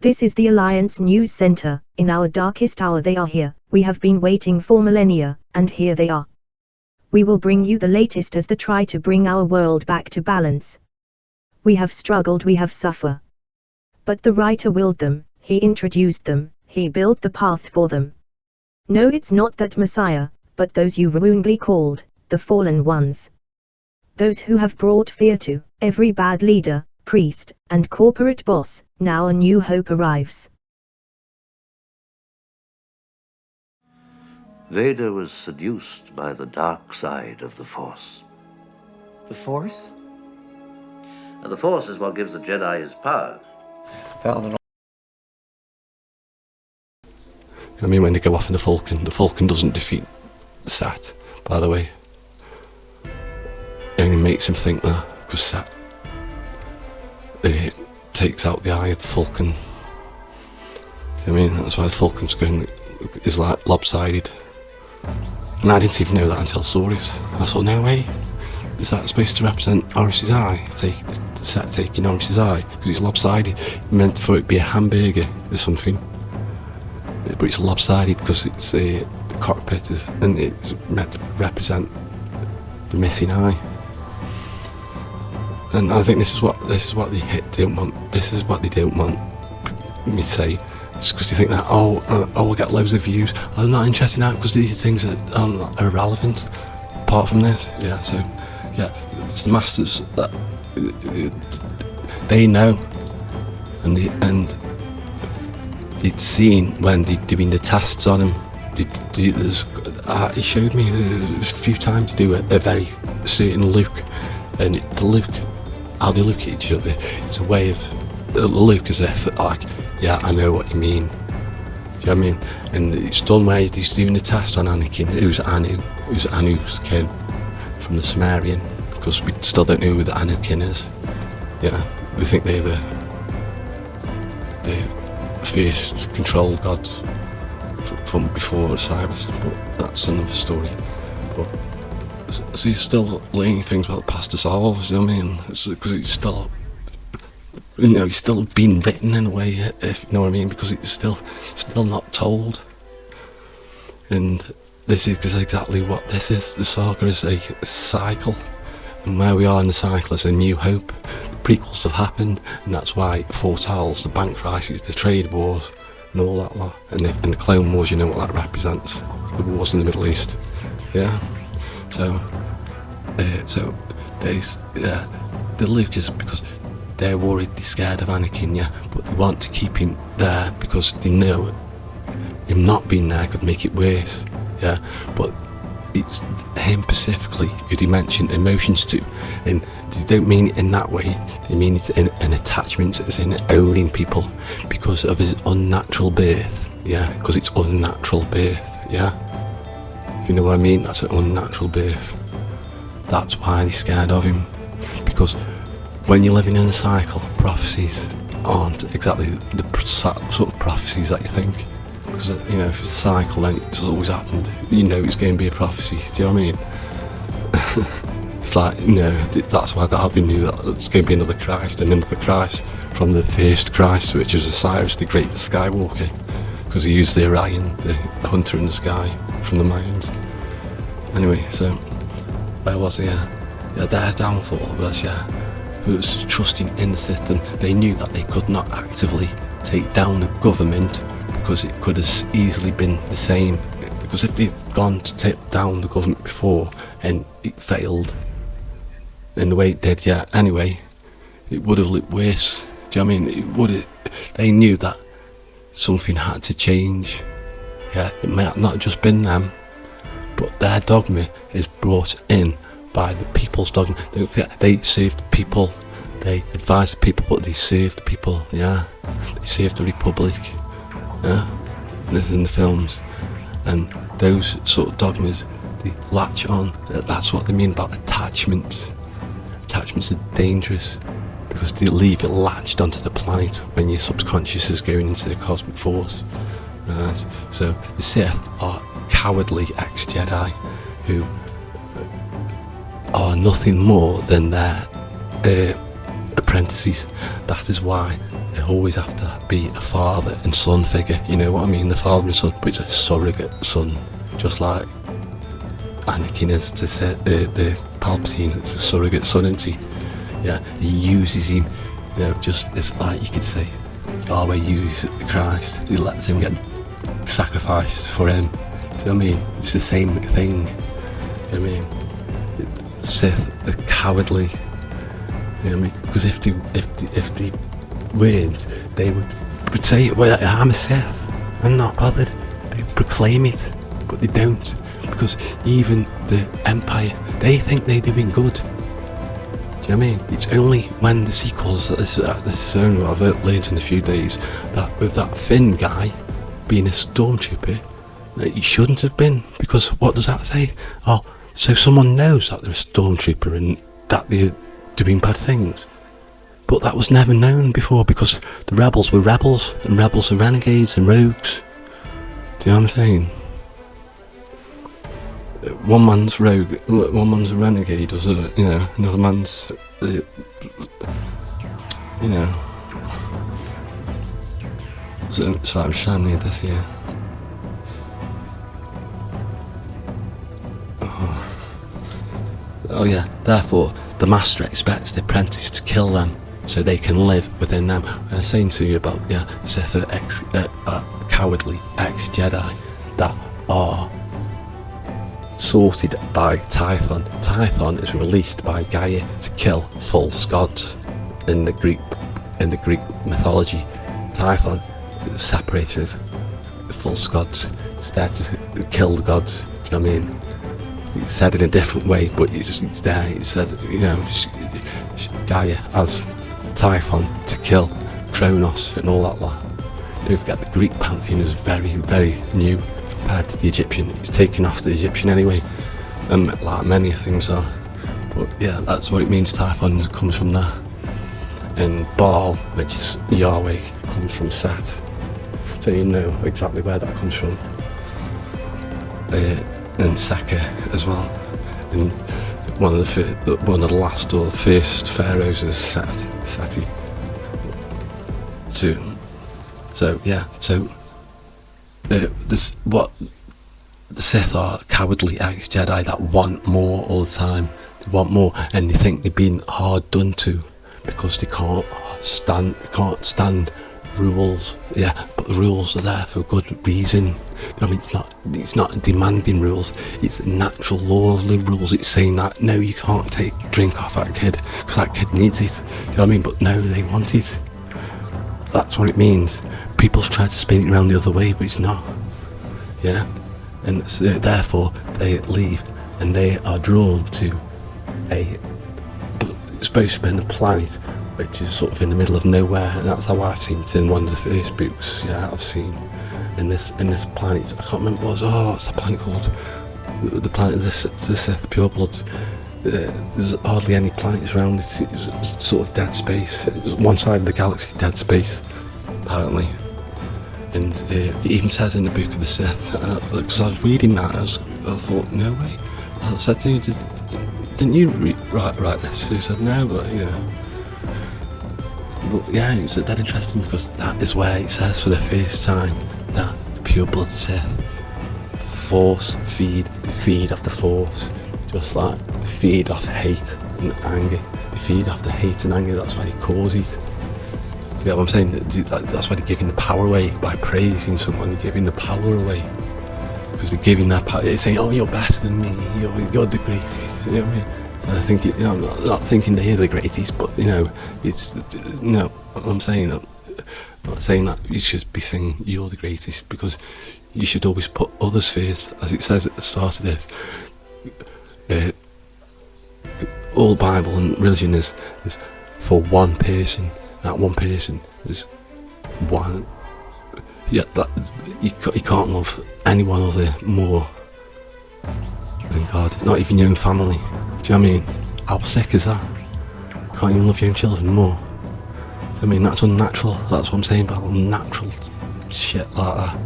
This is the Alliance News Center. In our darkest hour they are here. We have been waiting for millennia, and here they are. We will bring you the latest as they try to bring our world back to balance. We have struggled, we have suffered. But the writer willed them, he introduced them, he built the path for them. No, it's not that Messiah, but those you woundly called, the fallen ones. Those who have brought fear to every bad leader, priest, and corporate boss. Now a new hope arrives. Vader was seduced by the dark side of the Force. The Force? And the Force is what gives the Jedi his power. Found an I mean, when they go off in the Falcon doesn't defeat Sat, by the way. It only makes him think that, because Sat takes out the eye of the Falcon. Do you know what I mean? That's why the Falcon's is like lopsided. And I didn't even know that until I saw it. I thought, no way, is that supposed to represent Horus's eye? Sat taking Horus's eye, because it's lopsided. Meant for it to be a hamburger or something. But it's lopsided because it's the cockpit and it's meant to represent the missing eye. And I think this is what they don't want. This is what they don't want me to say. It's because they think that we'll get loads of views. I'm not interested in that because these are things that are irrelevant. Apart from this, yeah. So yeah, it's the masters that they know, and it's seen when they're doing the tests on him. He showed me there's a few times to do a very certain look, and the look, how they look at each other, it's a way of the look as if like, yeah, I know what you mean. Do you know what I mean? And it's done where he's doing the test on Anakin, who's Anu's kid from the Sumerian, because we still don't know who the Anakin is. Yeah, we think they're the first control gods from before Cyrus, but that's another story. But so he's still learning things about past ourselves, you know what I mean? It's because it's still, it's still being written in a way, if you know what I mean, because it's still not told. And this is exactly what this is. The saga is a cycle, and where we are in the cycle is a new hope. The prequels have happened, and that's why foretells, the bank crisis, the trade wars, and all that lot, and the Clone Wars, you know what that represents, the wars in the Middle East. Yeah. So there's the Luke is because they're worried, they're scared of Anakin, yeah, but they want to keep him there because they know him not being there could make it worse, yeah. But it's him specifically who they mention emotions to, and they don't mean it in that way. They mean it in an attachment, as in owning people because of his unnatural birth, yeah, because it's unnatural birth, yeah. If you know what I mean, that's an unnatural birth. That's why they're scared of him, because when you're living in a cycle, prophecies aren't exactly the sort of prophecies that you think. Because if it's a cycle, then it's always happened. It's going to be a prophecy. Do you know what I mean? It's like, that's why they knew that it's going to be another Christ, and another Christ from the first Christ, which was Osiris, the great Skywalker, because he used the Orion, the hunter in the sky, from the Mayans. Anyway, so where was he? Their downfall was, it was trusting in the system. They knew that they could not actively take down the government, because it could have easily been the same. Because if they'd gone to take down the government before and it failed in the way it did, anyway, it would have looked worse. Do you know what I mean? They knew that something had to change. Yeah, it might not just been them, but their dogma is brought in by the people's dogma. Don't forget, they served people, they advised the people, but they served people, yeah. They served the Republic, yeah. This is in the films. And those sort of dogmas, they latch on. That's what they mean about attachments. Attachments are dangerous because they leave it latched onto the planet when your subconscious is going into the cosmic force. Right? So the Sith are cowardly ex-Jedi who are nothing more than their apprentices. That is why they always have to be a father and son figure, you know what I mean, the father and son, but it's a surrogate son, just like Anakin is to say, the Palpatine, it's a surrogate son, isn't he? Yeah, he uses him, you know, just as like you could say Yahweh uses Christ, he lets him get sacrificed for him. Do you know what I mean? It's the same thing. Do you know what I mean? Sith are cowardly. You know what I mean? Because if they weren't, they would say, well, I'm a Sith, I'm not bothered. They proclaim it, but they don't, because even the Empire, they think they're doing good. Do you know what I mean? It's only when the sequels, this is only what I've learned in a few days, that with that Finn guy being a stormtrooper, he shouldn't have been, because what does that say? Oh, so someone knows that they're a stormtrooper and that they're doing bad things. But that was never known before, because the rebels were rebels, and rebels are renegades and rogues. Do you know what I'm saying? One man's rogue, one man's a renegade, or you know, another man's, you know. So I'm trying to read this here. Oh yeah, therefore the master expects the apprentice to kill them so they can live within them. And I'm saying to you about, yeah, Sith cowardly ex-Jedi that are sorted by Typhon. Typhon is released by Gaia to kill false gods. In the Greek mythology, Typhon is a separator of false gods. It's there to kill the gods. Do you know what I mean? It's said in a different way, but it's there. It's said, you know, Gaia as Typhon to kill Kronos and all that lot. Don't forget the Greek pantheon is very, very new compared to the Egyptian. It's taken after the Egyptian anyway, like many things are. But yeah, that's what it means. Typhon comes from there, and Baal, which is Yahweh, comes from Set. So you know exactly where that comes from. And Saka as well. And one of the last or the first pharaohs is Seti. So yeah. So what the Sith are cowardly ex-Jedi that want more all the time. They want more, and they think they're being hard done to because they can't stand rules. Yeah, but the rules are there for a good reason. I mean, it's not demanding rules, it's a natural law of the rules. It's saying that no, you can't take drink off that kid because that kid needs it. Do you know what I mean? But no, they want it. That's what it means. People try to spin it around the other way, but it's not. Yeah, and so, therefore they leave, and they are drawn to it's supposed to be a planet which is sort of in the middle of nowhere, and that's how I've seen it in one of the first books. Yeah, I've seen in this planet. I can't remember what's the planet called. The planet of the Sith purebloods. There's hardly any planets around it. It's sort of dead space. It's one side of the galaxy, dead space, apparently. And it even says in the book of the Sith, because I was reading that, I thought, no way. I said to you, didn't you write this? He said no, but you know. But yeah, it's dead interesting because that is where it says for the first time that the pureblood Sith force feed off the Force, just like they feed off hate and anger. They feed off the hate and anger. That's why they cause it. You know what I'm saying? That's why they're giving the power away by praising someone. They're giving the power away because they're giving their power. They're saying, "Oh, you're better than me. You're the greatest." You know what I mean? And I think, I'm not thinking they're the greatest, but it's what I'm saying. I'm not saying that you should be saying you're the greatest, because you should always put others first, as it says at the start of this. All Bible and religion is for one person. That one person is one. Yeah, that you can't love anyone other more than God. Not even your own family. Do you know what I mean? How sick is that? You can't even love your own children more. I mean, that's unnatural. That's what I'm saying about unnatural shit like that.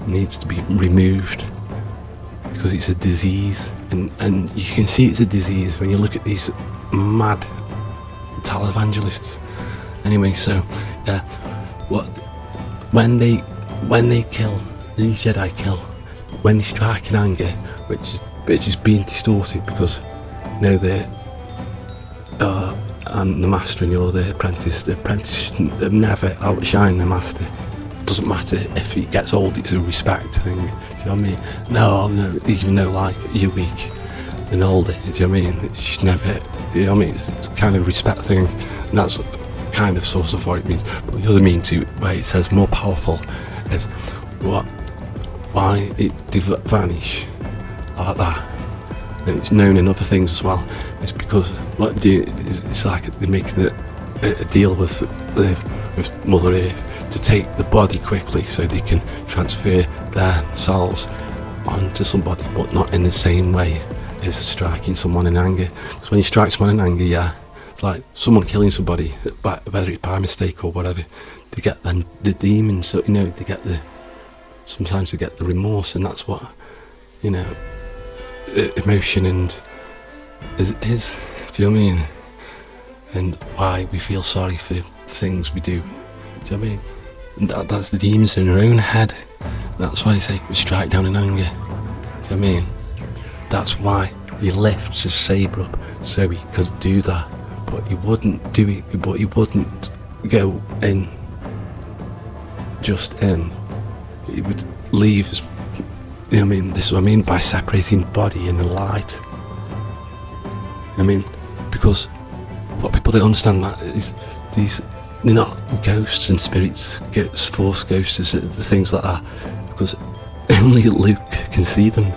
Needs to be removed because it's a disease, and you can see it's a disease when you look at these mad televangelists Anyway, so yeah, what when they kill, these Jedi kill, when they strike in anger, which is being distorted because they're and the master and you're the apprentice never outshine the master. It doesn't matter if he gets old, it's a respect thing. Do you know what I mean? No, even though like you're weak and older, do you know what I mean? It's just never, you know what I mean? It's kind of respect thing, and that's kind of sort of what it means. But the other meaning to where it says more powerful is why it vanish like that. And it's known in other things as well. It's because what they do is it's like they're making a deal with Mother Earth to take the body quickly so they can transfer their souls onto somebody, but not in the same way as striking someone in anger. Because when you strike someone in anger, yeah, it's like someone killing somebody, whether it's by mistake or whatever, they get the demons, so you know, sometimes they get the remorse, and that's what, you know, emotion and is, do you know what I mean? And why we feel sorry for things we do. Do you know what I mean? And that's the demons in our own head. That's why they say we strike down in anger. Do you know what I mean? That's why he lifts his sabre up so he could do that. But he wouldn't do it. But he wouldn't go in. Just in. He would leave his. You know what I mean? This is what I mean by separating the body and the light. I mean, because what people don't understand that is they're not ghosts and spirits, force ghosts, things like that, because only Luke can see them.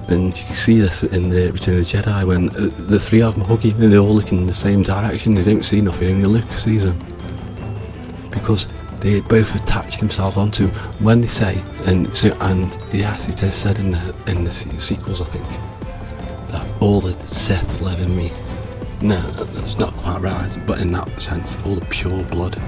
And you can see this in the Return of the Jedi when the three of them are hugging and they're all looking in the same direction. They don't see nothing, only Luke sees them, because they both attach themselves onto when they say, and yes, it is said in the sequels, I think, that all the Sith live in me. No, that's not quite right, but in that sense, all the pure blood